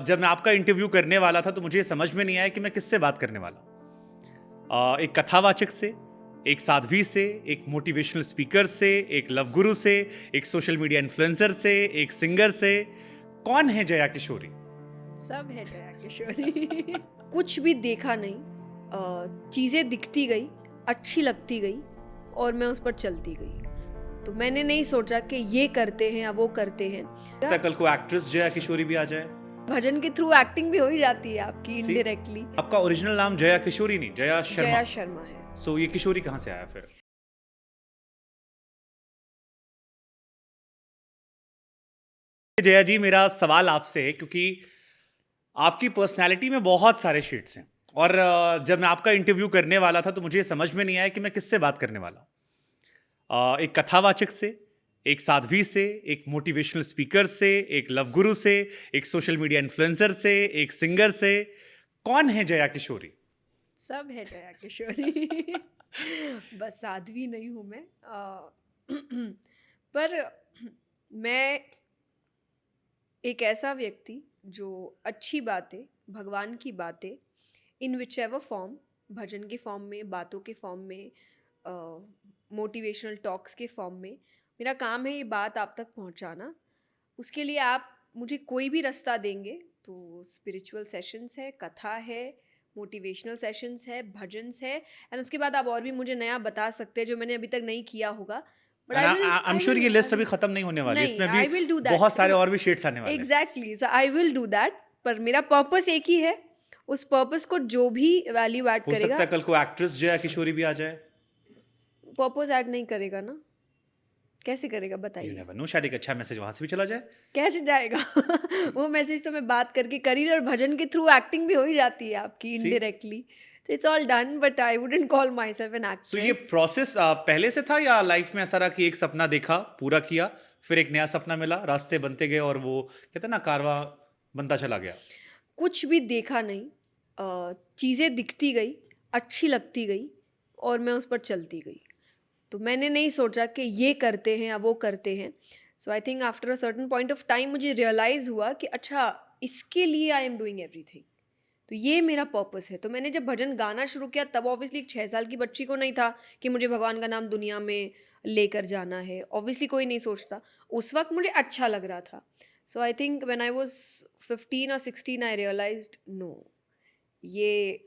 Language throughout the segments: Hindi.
जब मैं आपका इंटरव्यू करने वाला था तो मुझे समझ में नहीं आया कि मैं किससे बात करने वाला हूँ। एक कथावाचक से, एक साध्वी से, एक मोटिवेशनल स्पीकर से, एक लव गुरु से, एक सोशल मीडिया इन्फ्लुएंसर से, एक सिंगर से। कौन है जया किशोरी? सब है जया किशोरी। कुछ भी देखा नहीं, चीज़ें दिखती गई, अच्छी लगती गई और मैं उस पर चलती गई। तो मैंने नहीं सोचा कि ये करते हैं या वो करते हैं। क्या कल को एक्ट्रेस जया किशोरी भी आ जाए? भजन के थ्रू एक्टिंग भी हो ही जाती है आपकी See? इनडायरेक्टली। आपका ओरिजिनल नाम जया किशोरी नहीं, जया शर्मा। जया शर्मा है। सो ये किशोरी कहाँ से आया फिर? जया जी, मेरा सवाल आपसे है क्योंकि आपकी पर्सनैलिटी में बहुत सारे शेड्स हैं और जब मैं आपका इंटरव्यू करने वाला था तो मुझे समझ में नहीं आया कि मैं किससे बात करने वाला हूँ। एक कथावाचक से, एक साध्वी से, एक मोटिवेशनल स्पीकर से, एक लव गुरु से, एक सोशल मीडिया इन्फ्लुएंसर से, एक सिंगर से। कौन है जया किशोरी? सब है जया किशोरी। बस साध्वी नहीं हूँ मैं। पर मैं एक ऐसा व्यक्ति जो अच्छी बातें, भगवान की बातें इन विच एवर फॉर्म, भजन के फॉर्म में, बातों के फॉर्म में, मोटिवेशनल टॉक्स के फॉर्म में, मेरा काम है ये बात आप तक पहुंचाना। उसके लिए आप मुझे कोई भी रास्ता देंगे तो स्पिरिचुअल सेशंस है, कथा है, मोटिवेशनल सेशंस है, भजन्स है, एंड उसके बाद आप और भी मुझे नया बता सकते हैं जो मैंने अभी तक नहीं किया होगा। बट आई एम श्योर ये लिस्ट अभी खत्म नहीं होने वाली, नहीं, इसमें भी आई विल डू बहुत दैट। सारे और भी शेड्स आने वाले हैं। Exactly, so I will do that. पर मेरा पर्पस एक ही है, उस पर्पस को जो भी वैल्यू ऐड हो सकता करेगा। है कल को एक्ट्रेस जया किशोरी भी आ जाए। पर्पस ऐड नहीं करेगा ना, कैसे करेगा यू बताइए? नेवर नो, शायद एक अच्छा मैसेज वहां से भी चला जाए। कैसे जाएगा? वो मैसेज तो मैं बात करके करियर और भजन के थ्रू एक्टिंग भी हो ही जाती है आपकी See? Indirectly. So it's all done, but I wouldn't call myself an so ये एक्ट्रेस। प्रोसेस पहले से था या लाइफ में ऐसा रहा कि एक सपना देखा, पूरा किया, फिर एक नया सपना मिला, रास्ते बनते गए और वो कहते हैं ना, कारवां बनता चला गया? कुछ भी देखा नहीं, चीज़ें दिखती गई, अच्छी लगती गई और मैं उस पर चलती गई। तो मैंने नहीं सोचा कि ये करते हैं या वो करते हैं। So I think after a certain point of time मुझे रियलाइज़ हुआ कि अच्छा, इसके लिए आई एम डूइंग एवरीथिंग, तो ये मेरा पर्पस है। तो मैंने जब भजन गाना शुरू किया तब ऑब्वियसली एक 6 साल की बच्ची को नहीं था कि मुझे भगवान का नाम दुनिया में लेकर जाना है। ऑब्वियसली कोई नहीं सोचता। उस वक्त मुझे अच्छा लग रहा था। So I think when I was 15 और 16 आई रियलाइज्ड नो, ये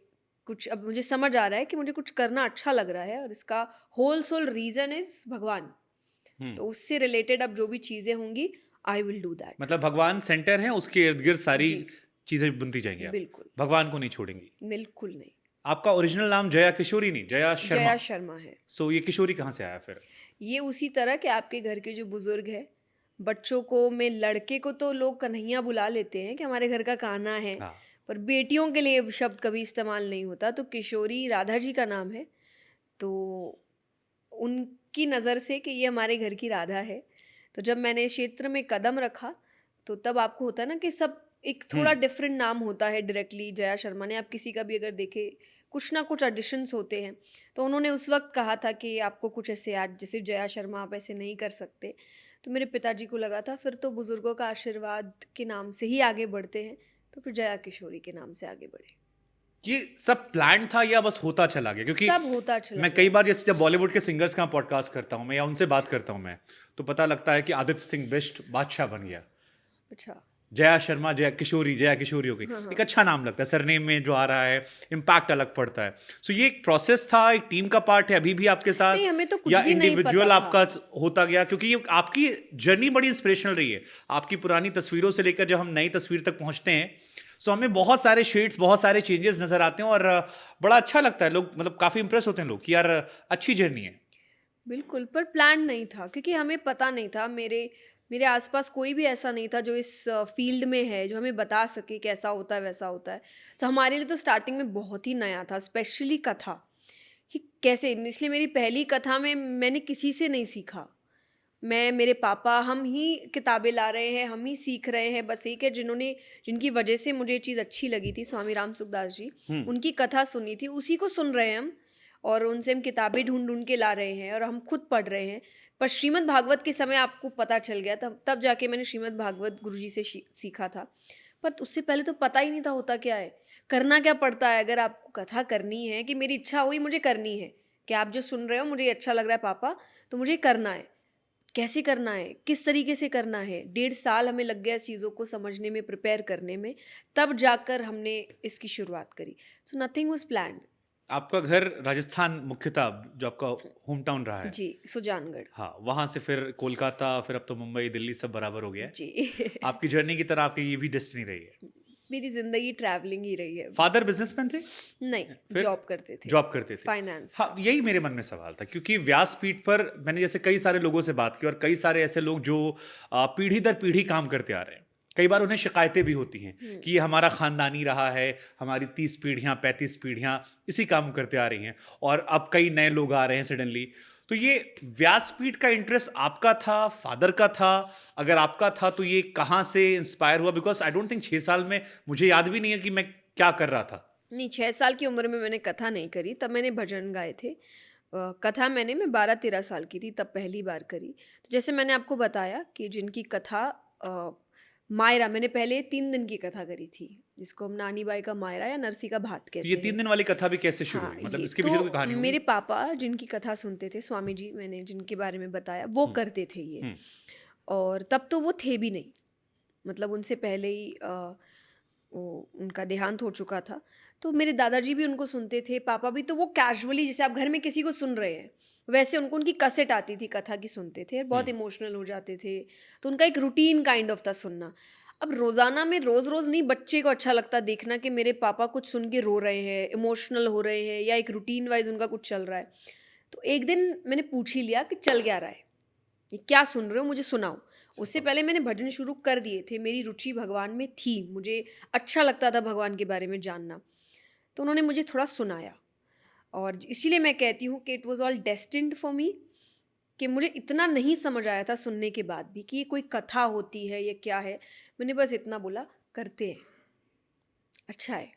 कुछ अब मुझे समझ आ रहा है कि मुझे कुछ करना अच्छा लग रहा है और इसका होल सोल रीज़न इज़ भगवान। तो उससे रिलेटेड अब जो भी चीज़ें होंगी, आई विल डू दैट। मतलब भगवान सेंटर है, उसके इर्द गिर्द सारी जी, चीजें बुनती जाएंगी आप, बिल्कुल, भगवान को नहीं छोड़ेंगी। बिल्कुल नहीं। आपका ओरिजिनल नाम जया किशोरी नहीं, जया शर्मा। जया शर्मा है। सो ये किशोरी कहाँ से आया फिर? ये उसी तरह के आपके घर के जो बुजुर्ग हैं, बच्चों को में लड़के को तो लोग कन्हैया बुला लेते हैं कि हमारे घर का कान्हा है, हाँ। पर बेटियों के लिए शब्द कभी इस्तेमाल नहीं होता। तो किशोरी राधा जी का नाम है, तो उनकी नज़र से कि ये हमारे घर की राधा है। तो जब मैंने इस क्षेत्र में कदम रखा, तो तब आपको होता है ना कि सब एक थोड़ा डिफरेंट नाम होता है डायरेक्टली जया शर्मा ने। आप किसी का भी अगर देखें, कुछ ना कुछ ऑडिशंस होते हैं। तो उन्होंने उस वक्त कहा था कि आपको कुछ ऐसे ऐड जैसे जया शर्मा आप ऐसे नहीं कर सकते। तो मेरे पिताजी को लगा था फिर तो बुज़ुर्गों का आशीर्वाद के नाम से ही आगे बढ़ते हैं, तो फिर जया किशोरी के नाम से आगे बढ़े। ये सब प्लान था या बस होता चला गया? क्योंकि सब होता चला मैं गया। कई बार जैसे जब बॉलीवुड के सिंगर्स का पॉडकास्ट करता हूँ मैं या उनसे बात करता हूँ मैं, तो पता लगता है कि आदित्य सिंह बेस्ट बादशाह बन गया, अच्छा। जया शर्मा जया किशोरी हो गई। हाँ, हाँ। एक अच्छा नाम लगता है, सरनेम में जो आ रहा है इम्पैक्ट अलग पड़ता है। सो ये एक प्रोसेस था, एक टीम का पार्ट है अभी भी आपके साथ, नहीं, हमें तो कुछ या भी नहीं पता इंडिविजुअल था। आपका होता गया? क्योंकि ये आपकी जर्नी बड़ी इंस्पिरेशनल रही है, आपकी पुरानी तस्वीरों से लेकर जब हम नई तस्वीर तक पहुंचते हैं, सो हमें बहुत सारे शेड्स, बहुत सारे चेंजेस नजर आते हैं और बड़ा अच्छा लगता है। लोग मतलब काफी इंप्रेस होते हैं लोग कि यार अच्छी जर्नी है। बिल्कुल, पर प्लान नहीं था क्योंकि हमें पता नहीं था। मेरे मेरे आसपास कोई भी ऐसा नहीं था जो इस फील्ड में है, जो हमें बता सके कि ऐसा होता है, वैसा होता है। सो हमारे लिए तो स्टार्टिंग में बहुत ही नया था, स्पेशली कथा, कि कैसे। इसलिए मेरी पहली कथा में मैंने किसी से नहीं सीखा। मैं, मेरे पापा, हम ही किताबें ला रहे हैं, हम ही सीख रहे हैं। बस एक है जिनकी वजह से मुझे ये चीज़ अच्छी लगी थी, स्वामी राम सुखदास जी। उनकी कथा सुनी थी, उसी को सुन रहे हैं हम, और उनसे हम किताबें ढूंढ ढूंढ के ला रहे हैं और हम खुद पढ़ रहे हैं। पर श्रीमद् भागवत के समय आपको पता चल गया, तब तब जाके मैंने श्रीमद् भागवत गुरुजी से सीखा था। पर उससे पहले तो पता ही नहीं था होता क्या है, करना क्या पड़ता है। अगर आपको कथा करनी है कि मेरी इच्छा हुई मुझे करनी है, कि आप जो सुन रहे हो मुझे अच्छा लग रहा है पापा, तो मुझे करना है। कैसे करना है, किस तरीके से करना है, 1.5 साल हमें लग गया इस चीज़ों को समझने में, प्रिपेयर करने में, तब जाकर हमने इसकी शुरुआत करी। So nothing was planned. आपका घर राजस्थान मुख्यतः जो आपका होम टाउन रहा है। जी, सुजानगढ़। हाँ, वहाँ से फिर कोलकाता, फिर अब तो मुंबई, दिल्ली सब बराबर हो गया है। जी। आपकी जर्नी की तरह आपकी ये भी डेस्टिनी रही है। मेरी ज़िंदगी ट्रैवलिंग ही रही है। फादर बिजनेसमैन थे? नहीं, फिर जॉब करते थे, जॉब करते थे। फाइनेंस हाँ, का। यही मेरे मन में सवाल था क्योंकि व्यासपीठ पर मैंने जैसे कई सारे लोगों से बात की और कई सारे ऐसे लोग जो पीढ़ी दर पीढ़ी काम करते आ रहे हैं। कई बार उन्हें शिकायतें भी होती हैं कि ये हमारा खानदानी रहा है, हमारी 30 पीढ़ियां 35 पीढ़ियां इसी काम करते आ रही हैं और अब कई नए लोग आ रहे हैं सडनली। तो ये व्यासपीठ का इंटरेस्ट आपका था, फादर का था? अगर आपका था तो ये कहाँ से इंस्पायर हुआ? बिकॉज आई डोंट थिंक 6 साल में मुझे याद भी नहीं है कि मैं क्या कर रहा था। नहीं, 6 साल की उम्र में मैंने कथा नहीं करी, तब मैंने भजन गाए थे। कथा मैं 12-13 साल की थी तब पहली बार करी। तो जैसे मैंने आपको बताया कि जिनकी कथा मायरा, मैंने पहले 3 दिन की कथा करी थी, जिसको हम नानी बाई का मायरा या नरसी का भात तो ये कहते 3 हैं। दिन वाली कथा भी कैसे शुरू हाँ, हुई? मतलब ये इसके पीछे तो कोई तो कहानी मेरे होगी? पापा जिनकी कथा सुनते थे, स्वामी जी मैंने जिनके बारे में बताया, वो हुँ, करते थे ये। हुँ, और तब तो वो थे भी नहीं, मतलब उनसे पहले ही वो उनका देहांत हो चुका था। तो मेरे दादाजी भी उनको सुनते थे, पापा भी। तो वो कैजुअली जैसे आप घर में किसी को सुन रहे हैं, वैसे उनको उनकी कैसेट आती थी, कथा की सुनते थे और बहुत हुँ, इमोशनल हो जाते थे। तो उनका एक रूटीन काइंड ऑफ था सुनना। अब रोज़ाना में रोज़-रोज़ नहीं, बच्चे को अच्छा लगता देखना कि मेरे पापा कुछ सुन के रो रहे हैं, इमोशनल हो रहे हैं या एक रूटीन वाइज़ उनका कुछ चल रहा है। तो एक दिन मैंने पूछ ही लिया कि चल क्या रहा है? ये क्या सुन रहे हो, मुझे सुनाओ। उससे सुपर। पहले मैंने भजन शुरू कर दिए थे, मेरी रुचि भगवान में थी, मुझे अच्छा लगता था भगवान के बारे में जानना। तो उन्होंने मुझे थोड़ा सुनाया और इसीलिए मैं कहती हूँ कि it was all destined for me, कि मुझे इतना नहीं समझ आया था सुनने के बाद भी कि ये कोई कथा होती है, ये क्या है। मैंने बस इतना बोला, करते हैं, अच्छा है।